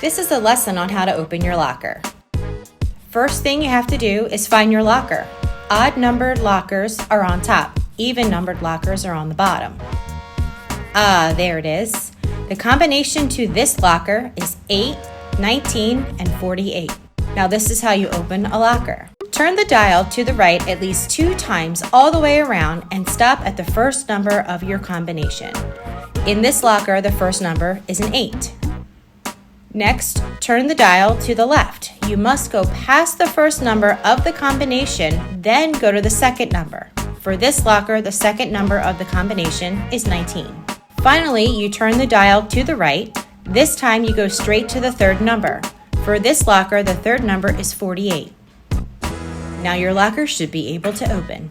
This is a lesson on how to open your locker. First thing you have to do is find your locker. Odd numbered lockers are on top. Even numbered lockers are on the bottom. There it is. The combination to this locker is 8, 19, and 48. Now this is how you open a locker. Turn the dial to the right at least 2 times all the way around and stop at the first number of your combination. In this locker, the first number is an 8. Next, turn the dial to the left. You must go past the first number of the combination, then go to the second number. For this locker, the second number of the combination is 19. Finally, you turn the dial to the right. This time you go straight to the third number. For this locker, the third number is 48. Now your locker should be able to open.